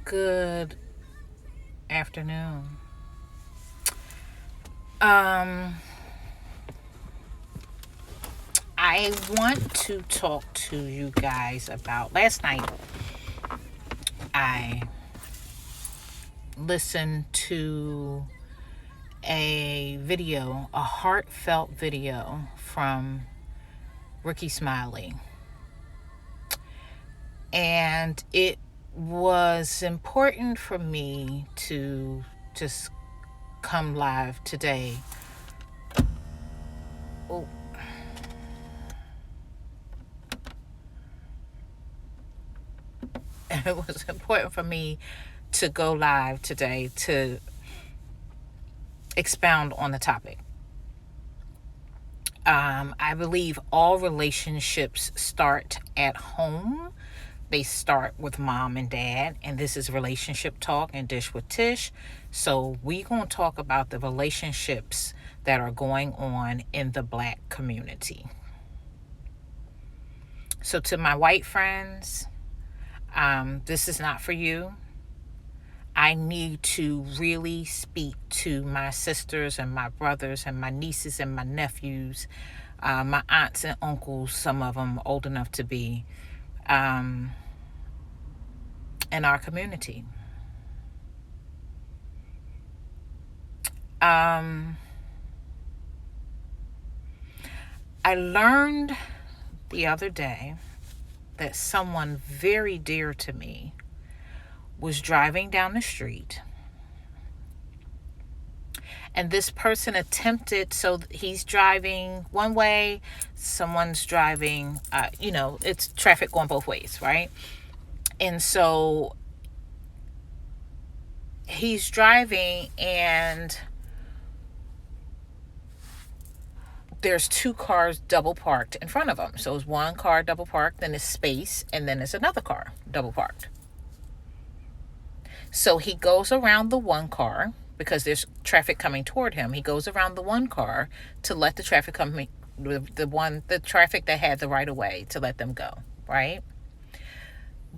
Good afternoon. Um, I want to talk to you guys about last night. I listened to a heartfelt video from Ricky Smiley, and it was important for me to just come live today. Oh, it was important for me to go live today to expound on the topic. I believe all relationships start at home. They start with mom and dad, and this is Relationship Talk and Dish with Tish. So we're going to talk about the relationships that are going on in the Black community. So to my white friends, this is not for you. I need to really speak to my sisters and my brothers and my nieces and my nephews, my aunts and uncles, some of them old enough to be, in our community. I learned the other day that someone very dear to me was driving down the street, and this person attempted, so he's driving one way, someone's driving, it's traffic going both ways, right? And so he's driving, and there's two cars double parked in front of him. So it's one car double parked, then it's space, and then there's another car double parked. So he goes around the one car because there's traffic coming toward him. He goes around the one car to let the traffic the traffic that had the right of way, to let them go, right?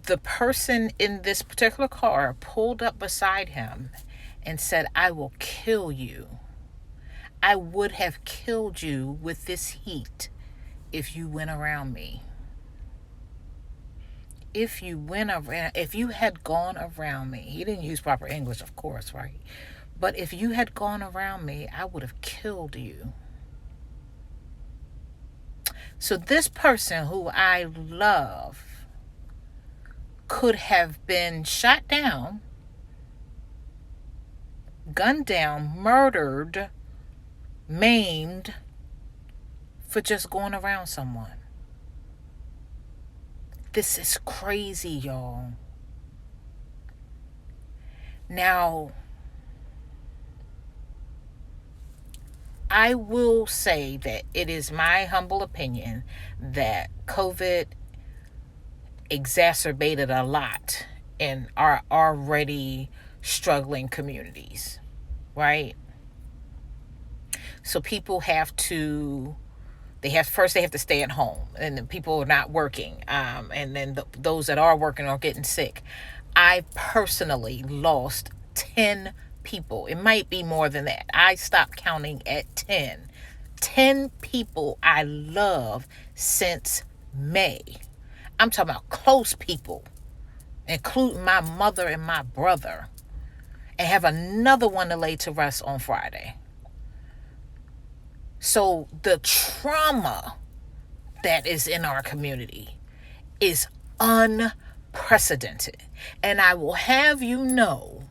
The person in this particular car pulled up beside him and said, "I will kill you. I would have killed you with this heat if you went around me. If you had gone around me." He didn't use proper English, of course, right? But if you had gone around me, I would have killed you. So this person who I love could have been shot down, gunned down, murdered, maimed for just going around someone. This is crazy, y'all. Now, I will say that it is my humble opinion that COVID exacerbated a lot in our already struggling communities, right? So people have to stay at home, and the people are not working, and then those that are working are getting sick. I personally lost 10 people. It might be more than that. I stopped counting at 10 people I love since May. I'm talking about close people, including my mother and my brother, and have another one to lay to rest on Friday. So the trauma that is in our community is unprecedented. And I will have you know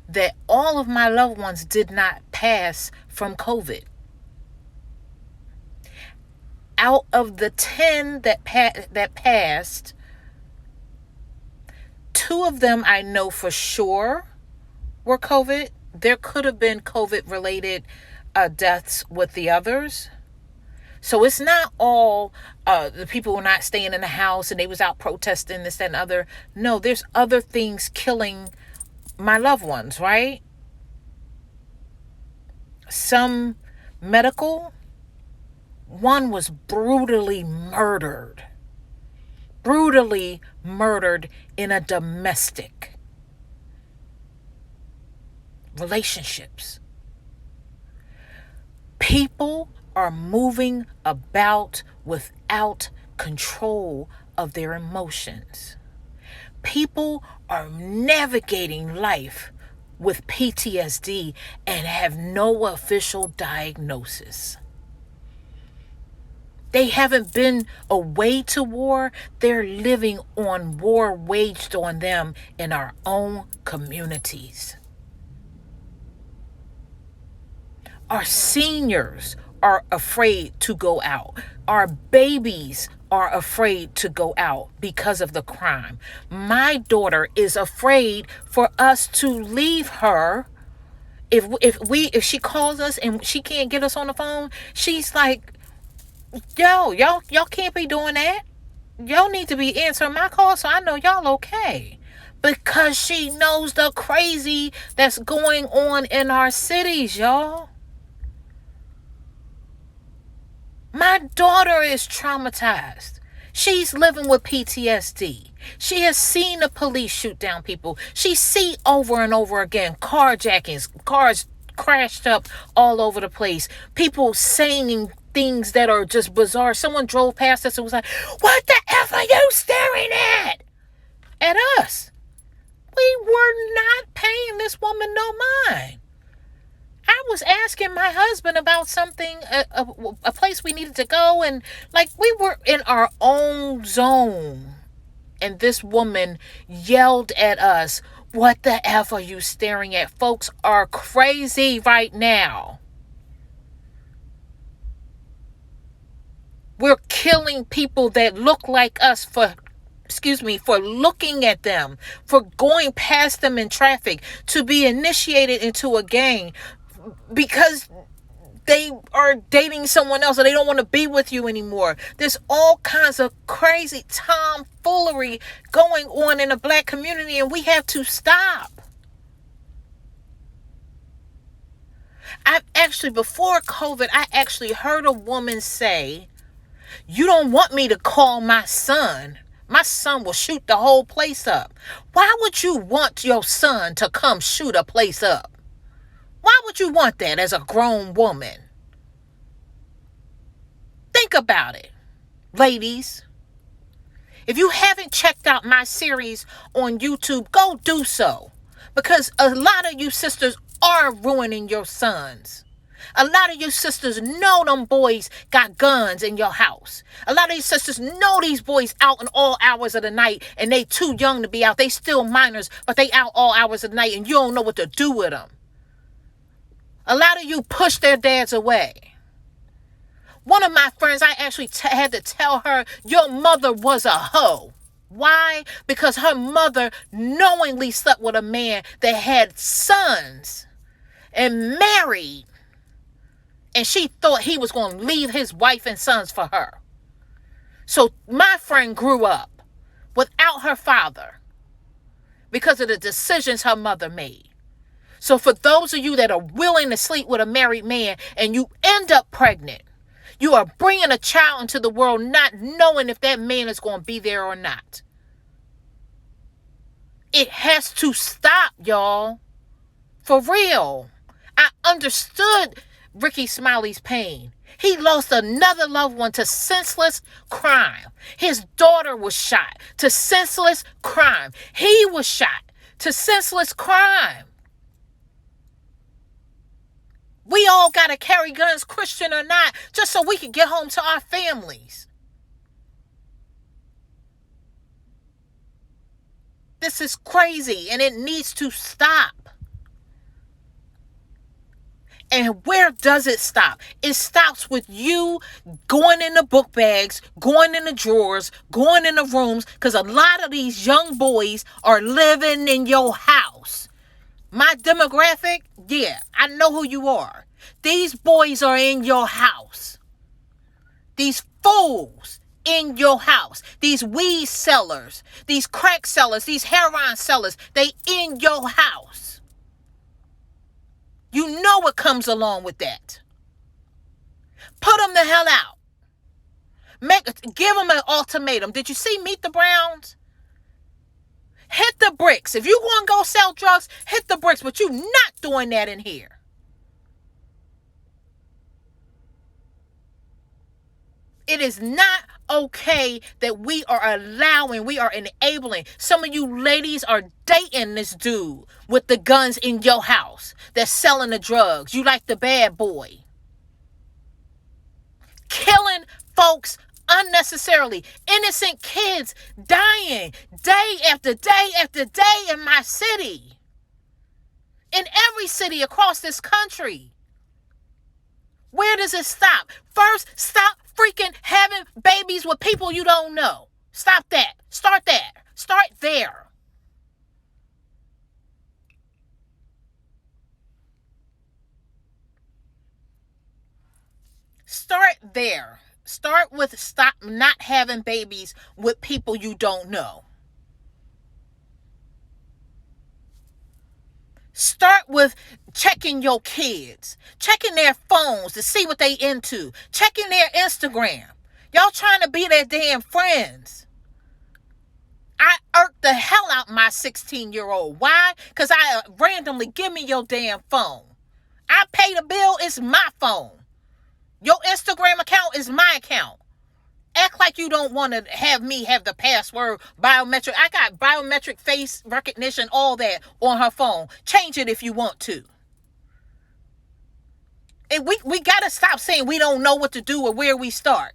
that all of my loved ones did not pass from COVID. Out of the 10 that passed, 2 of them I know for sure were COVID. There could have been COVID-related deaths with the others. So it's not all the people were not staying in the house and they was out protesting this, that, and other. No, there's other things killing my loved ones, right? Some medical. One was brutally murdered in a domestic. relationships. People are moving about without control of their emotions. People are navigating life with PTSD and have no official diagnosis. They haven't been away to war. They're living on war waged on them in our own communities. Our seniors are afraid to go out. Our babies are afraid to go out because of the crime. My daughter is afraid for us to leave her. If she calls us and she can't get us on the phone, she's like, y'all can't be doing that. Y'all need to be answering my call so I know y'all okay. Because she knows the crazy that's going on in our cities, y'all. My daughter is traumatized. She's living with PTSD. She has seen the police shoot down people. She see over and over again carjackings, cars crashed up all over the place. People saying things that are just bizarre. Someone drove past us and was like, "What the F are you staring at?" At us. We were not paying this woman no mind. I was asking my husband about something, a place we needed to go, and like we were in our own zone. And this woman yelled at us, "What the F are you staring at?" Folks are crazy right now. We're killing people that look like us for looking at them, for going past them in traffic, to be initiated into a gang because they are dating someone else or they don't want to be with you anymore. There's all kinds of crazy tomfoolery going on in the black community, and we have to stop. Before COVID, I actually heard a woman say, "You don't want me to call my son. My son will shoot the whole place up." Why would you want your son to come shoot a place up? Why would you want that as a grown woman? Think about it, ladies. If you haven't checked out my series on YouTube, go do so. Because a lot of you sisters are ruining your sons. A lot of you sisters know them boys got guns in your house. A lot of you sisters know these boys out in all hours of the night and they too young to be out. They still minors, but they out all hours of the night and you don't know what to do with them. A lot of you push their dads away. One of my friends, I actually had to tell her, "Your mother was a hoe." Why? Because her mother knowingly slept with a man that had sons and married. And she thought he was going to leave his wife and sons for her. So my friend grew up without her father because of the decisions her mother made. So for those of you that are willing to sleep with a married man and you end up pregnant, you are bringing a child into the world not knowing if that man is going to be there or not. It has to stop, y'all. For real. I understood Ricky Smiley's pain. He lost another loved one to senseless crime. His daughter was shot to senseless crime. He was shot to senseless crime. We all got to carry guns, Christian or not, just so we can get home to our families. This is crazy and it needs to stop. And where does it stop? It stops with you going in the book bags, going in the drawers, going in the rooms, because a lot of these young boys are living in your house. My demographic, yeah, I know who you are. These boys are in your house. These fools in your house. These weed sellers, these crack sellers, these heroin sellers, they in your house. You know what comes along with that. Put them the hell out. Give them an ultimatum. Did you see Meet the Browns? Hit the bricks. bricks. If you want to go sell drugs, hit the bricks, but you're not doing that in here. It is not okay that we are enabling. Some of you ladies are dating this dude with the guns in your house that's selling the drugs. You like the bad boy. Killing folks unnecessarily. Innocent kids dying day after day after day in my city. In every city across this country. Where does it stop? First, stop freaking having babies with people you don't know. Stop that. Start there. Start there. Start there. Start with stop not having babies with people you don't know. Start with checking your kids, checking their phones to see what they into, checking their Instagram. Y'all trying to be their damn friends. I irked the hell out my 16-year-old. Why? Because I randomly give me your damn phone. I pay the bill, it's my phone. Your Instagram account is my account. Act like you don't want to have me have the password, biometric. I got biometric face recognition, all that on her phone. Change it if you want to. And we got to stop saying we don't know what to do or where we start.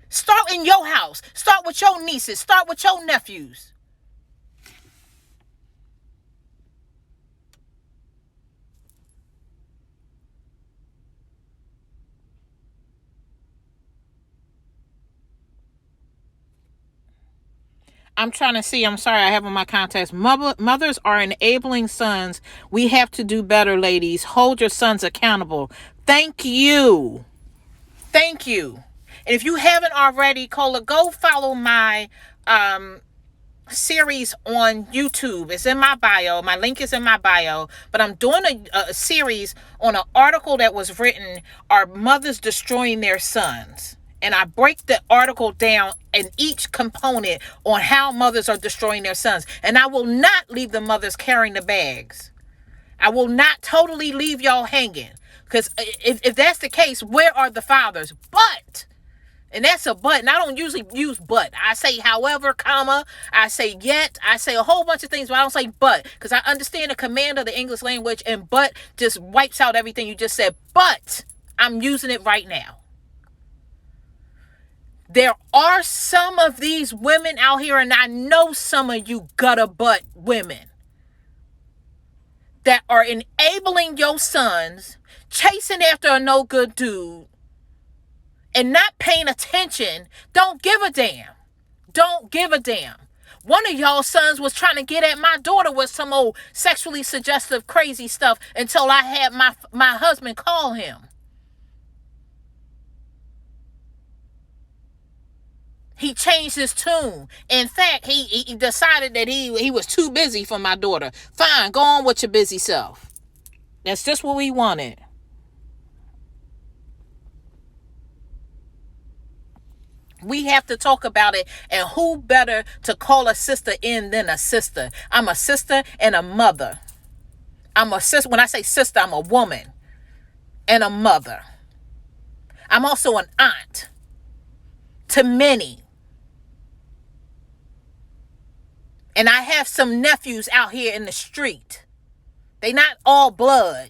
Start in your house. Start with your nieces. Start with your nephews. I'm trying to see. I'm sorry. I have on my contacts. Mothers are enabling sons. We have to do better, ladies. Hold your sons accountable. Thank you. Thank you. And if you haven't already, Cola, go follow my series on YouTube. It's in my bio. My link is in my bio. But I'm doing a series on an article that was written, Are Mothers Destroying Their Sons? And I break the article down in each component on how mothers are destroying their sons. And I will not leave the mothers carrying the bags. I will not totally leave y'all hanging. Because if that's the case, where are the fathers? But, and that's a but, and I don't usually use but. I say however, comma, I say yet, I say a whole bunch of things, but I don't say but. Because I understand the command of the English language, and but just wipes out everything you just said. But I'm using it right now. There are some of these women out here, and I know some of you gutter butt women that are enabling your sons, chasing after a no good dude, and not paying attention. Don't give a damn. Don't give a damn. One of y'all sons was trying to get at my daughter with some old sexually suggestive crazy stuff until I had my husband call him. He changed his tune. In fact, he decided that he was too busy for my daughter. Fine, go on with your busy self. That's just what we wanted. We have to talk about it, and who better to call a sister in than a sister? I'm a sister and a mother. I'm a sister. When I say sister, I'm a woman and a mother. I'm also an aunt to many. And I have some nephews out here in the street. They not all blood.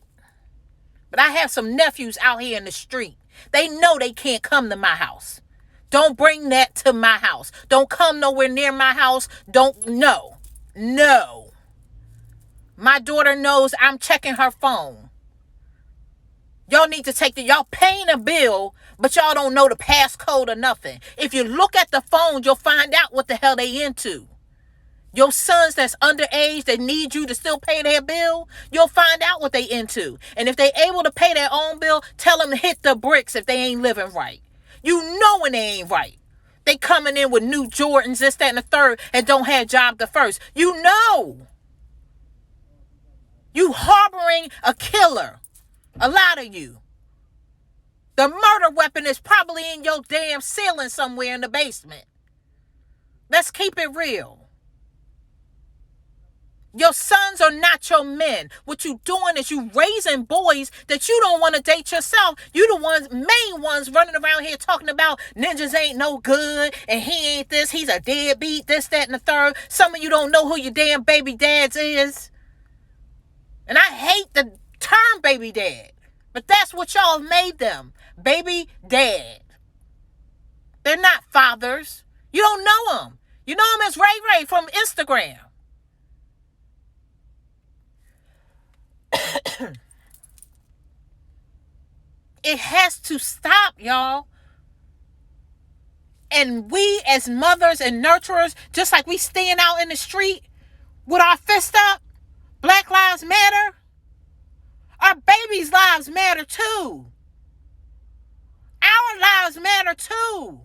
But I have some nephews out here in the street. They know they can't come to my house. Don't bring that to my house. Don't come nowhere near my house. No. My daughter knows I'm checking her phone. Y'all need to y'all paying a bill, but y'all don't know the passcode or nothing. If you look at the phone, you'll find out what the hell they into. Your sons that's underage that need you to still pay their bill, you'll find out what they into. And if they able to pay their own bill, tell them to hit the bricks if they ain't living right. You know when they ain't right. They coming in with new Jordans, this, that, and the third, and don't have job the first. You know. You harboring a killer. A lot of you. The murder weapon is probably in your damn ceiling somewhere in the basement. Let's keep it real. Your sons are not your men. What you doing is you raising boys that you don't want to date yourself. You the main ones running around here talking about ninjas ain't no good and he ain't this, he's a deadbeat, this, that, and the third. Some of you don't know who your damn baby dads is. And I hate the term baby dad, but that's what y'all have made them. Baby dad. They're not fathers. You don't know them. You know them as Ray Ray from Instagram. It has to stop, y'all. And we as mothers and nurturers, just like we stand out in the street with our fist up, Black Lives Matter, our babies' lives matter too. Our lives matter too.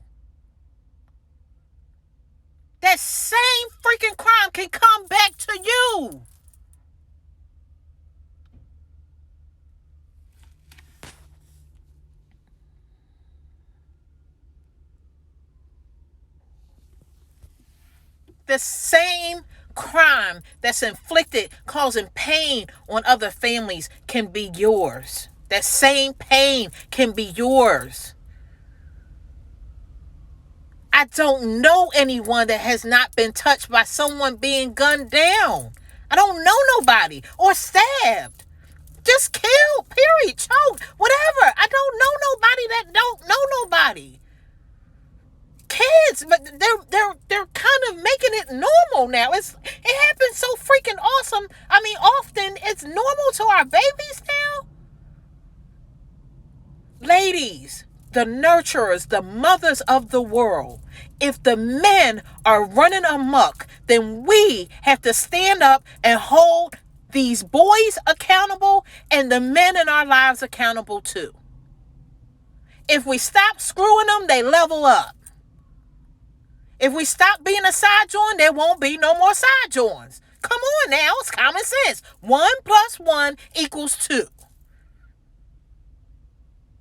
That same freaking crime can come back to you. The same crime that's inflicted, causing pain on other families, can be yours. That same pain can be yours. I don't know anyone that has not been touched by someone being gunned down. I don't know nobody. Or stabbed. Just killed, period, choked, whatever. I don't know nobody that don't know nobody. Kids, but they're kind of making it normal now. It happens so freaking awesome. I mean, often it's normal to our babies now. Ladies, the nurturers, the mothers of the world, if the men are running amok, then we have to stand up and hold these boys accountable and the men in our lives accountable too. If we stop screwing them, they level up. If we stop being a side joint, there won't be no more side joints. Come on now, it's common sense. 1 + 1 = 2.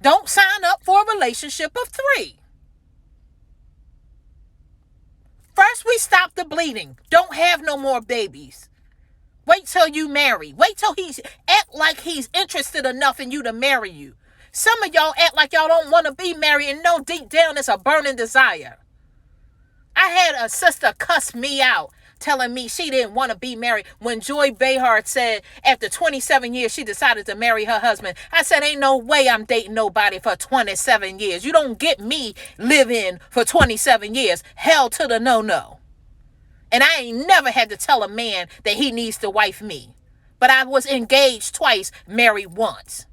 Don't sign up for a relationship of 3. First, we stop the bleeding. Don't have no more babies. Wait till you marry. Wait till he's act like he's interested enough in you to marry you. Some of y'all act like y'all don't want to be married and know deep down it's a burning desire. I had a sister cuss me out, telling me she didn't want to be married when Joy Behar said after 27 years she decided to marry her husband. I said, ain't no way I'm dating nobody for 27 years. You don't get me living for 27 years. Hell to the no. And I ain't never had to tell a man that he needs to wife me. But I was engaged twice, married once.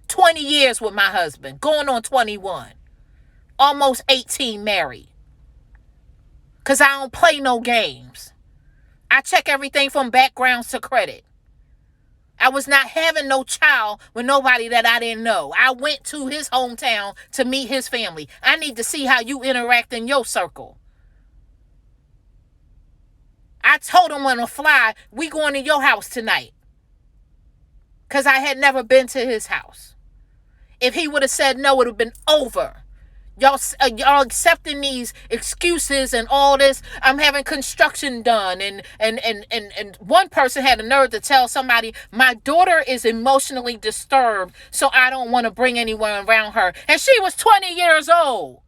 20 years with my husband, going on 21. Almost 18 married. Because I don't play no games. I check everything from backgrounds to credit. I was not having no child with nobody that I didn't know. I went to his hometown to meet his family. I need to see how you interact in your circle. I told him on the fly, we going to your house tonight. Because I had never been to his house. If he would have said no, it would have been over. Y'all accepting these excuses and all this. I'm having construction done. And one person had the nerve to tell somebody, my daughter is emotionally disturbed, so I don't want to bring anyone around her. And she was 20 years old.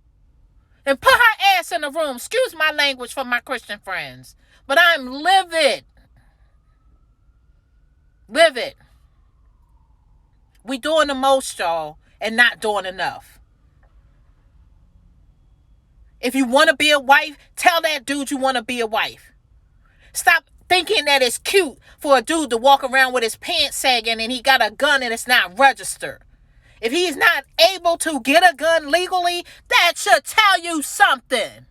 And put her ass in the room. Excuse my language for my Christian friends. But I'm livid. Livid. We doing the most, y'all, and not doing enough. If you want to be a wife, tell that dude you want to be a wife. Stop thinking that it's cute for a dude to walk around with his pants sagging and he got a gun and it's not registered. If he's not able to get a gun legally, that should tell you something.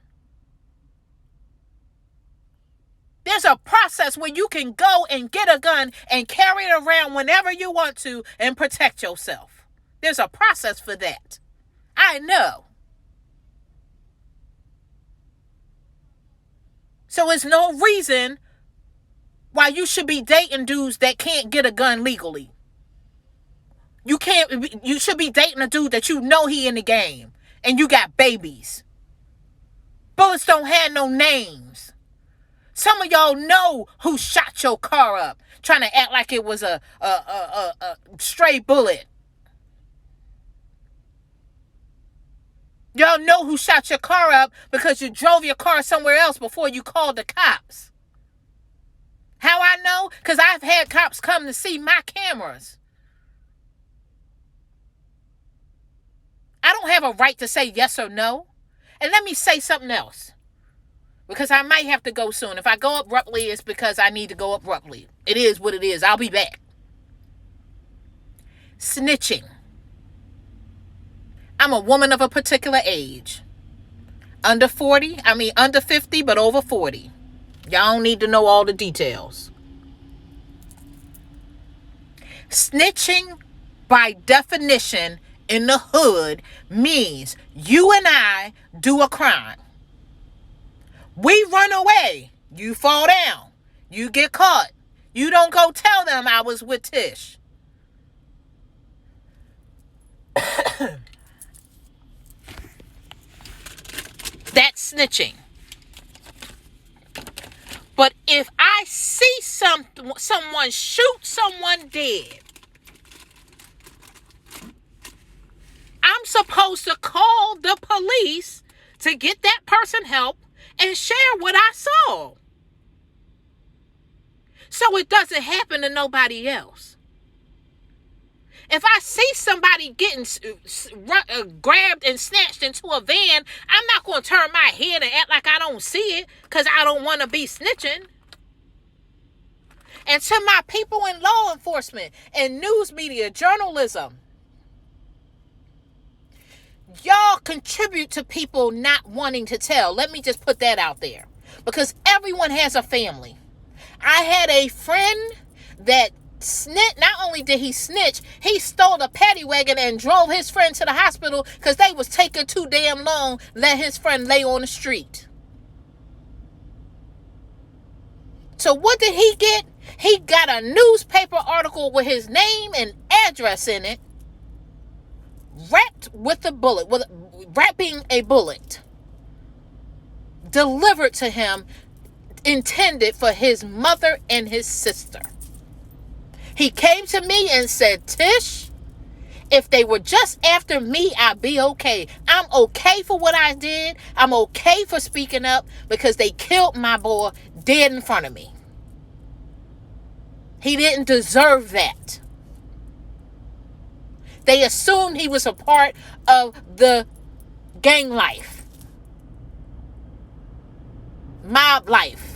There's a process where you can go and get a gun and carry it around whenever you want to and protect yourself. There's a process for that. I know. So there's no reason why you should be dating dudes that can't get a gun legally. You should be dating a dude that you know he in the game and you got babies. Bullets don't have no names. Some of y'all know who shot your car up, trying to act like it was a stray bullet. Y'all know who shot your car up because you drove your car somewhere else before you called the cops. How I know? Because I've had cops come to see my cameras. I don't have a right to say yes or no. And let me say something else, because I might have to go soon. If I go abruptly, it's because I need to go abruptly. It is what it is. I'll be back. Snitching. I'm a woman of a particular age. Under 50, but over 40. Y'all don't need to know all the details. Snitching, by definition, in the hood, means you and I do a crime. We run away. You fall down. You get caught. You don't go tell them I was with Tish. That's snitching. But if I see someone shoot someone dead, I'm supposed to call the police to get that person help and share what I saw, so it doesn't happen to nobody else. If I see somebody getting grabbed and snatched into a van, I'm not going to turn my head and act like I don't see it because I don't want to be snitching. And to my people in law enforcement and news media, journalism, y'all contribute to people not wanting to tell. Let me just put that out there, because everyone has a family. I had a friend that not only did he snitch, he stole a paddy wagon and drove his friend to the hospital because they was taking too damn long, let his friend lay on the street. So what did he get? He got a newspaper article with his name and address in it, wrapped with a bullet, wrapping a bullet, delivered to him, intended for his mother and his sister. He came to me and said, Tish, if they were just after me, I'd be okay. I'm okay for what I did. I'm okay for speaking up because they killed my boy dead in front of me. He didn't deserve that. They assumed he was a part of the gang life, mob life.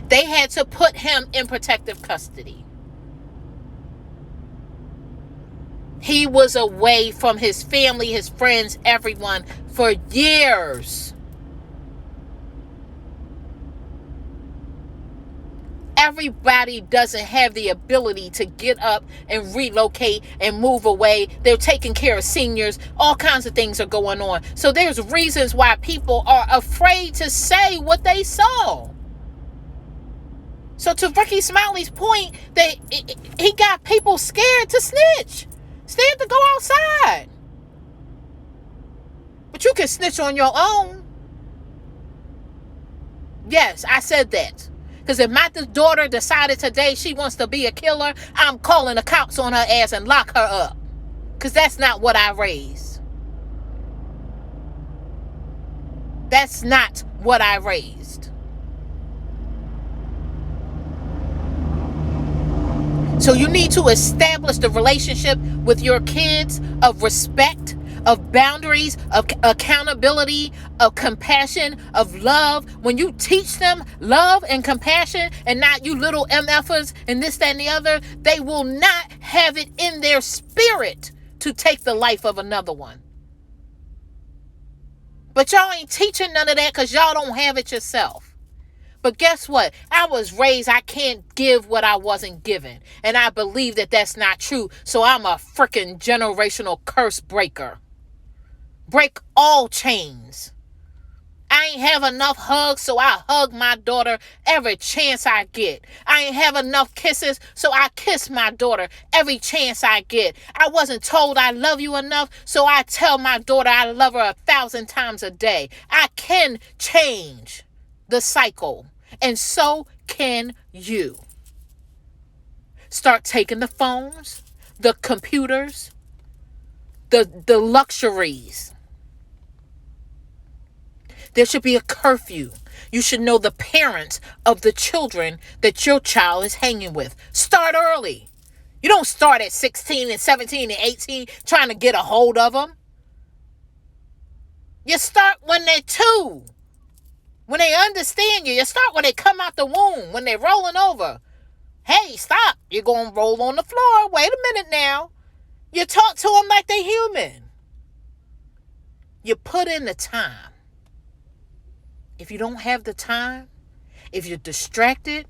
They had to put him in protective custody. He was away from his family, his friends, everyone for years. Everybody doesn't have the ability to get up and relocate and move away. They're taking care of seniors. All kinds of things are going on. So there's reasons why people are afraid to say what they saw. So to Ricky Smiley's point, he got people scared to snitch, scared to go outside. But you can snitch on your own. Yes, I said that. Because if my daughter decided today she wants to be a killer, I'm calling the cops on her ass and lock her up. Because that's not what I raised. That's not what I raised. So you need to establish the relationship with your kids of respect, of boundaries, of accountability, of compassion, of love. When you teach them love and compassion and not you little MFers and this, that, and the other, they will not have it in their spirit to take the life of another one. But y'all ain't teaching none of that because y'all don't have it yourself. But guess what? I was raised, I can't give what I wasn't given. And I believe that that's not true. So I'm a freaking generational curse breaker. Break all chains. I ain't have enough hugs, so I hug my daughter every chance I get. I ain't have enough kisses, so I kiss my daughter every chance I get. I wasn't told I love you enough, so I tell my daughter I love her 1,000 times a day. I can change the cycle, and so can you. Start taking the phones, the computers, the luxuries. There should be a curfew. You should know the parents of the children that your child is hanging with. Start early. You don't start at 16 and 17 and 18 trying to get a hold of them. You start when they're 2. When they understand you. You start when they come out the womb, when they're rolling over. Hey, stop. You're going to roll on the floor. Wait a minute now. You talk to them like they're human. You put in the time. If you don't have the time, if you're distracted,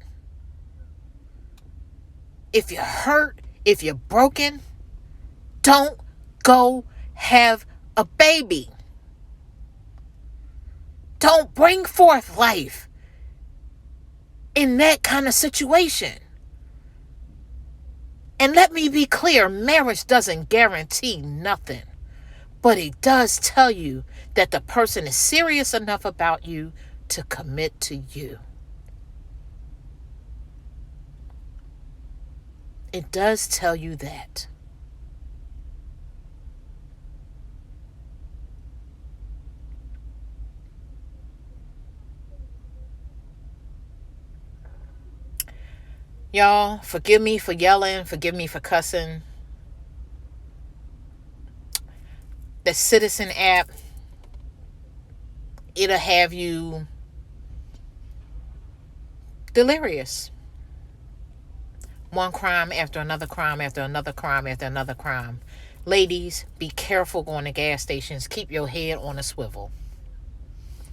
if you're hurt, if you're broken, don't go have a baby. Don't bring forth life in that kind of situation. And let me be clear, marriage doesn't guarantee nothing. But it does tell you that the person is serious enough about you to commit to you. It does tell you that. Y'all, forgive me for yelling, forgive me for cussing. The Citizen app, it'll have you delirious. One crime after another crime after another crime after another crime. Ladies, be careful going to gas stations. Keep your head on a swivel.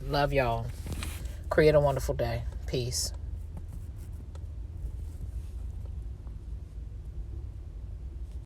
Love y'all. Create a wonderful day. Peace.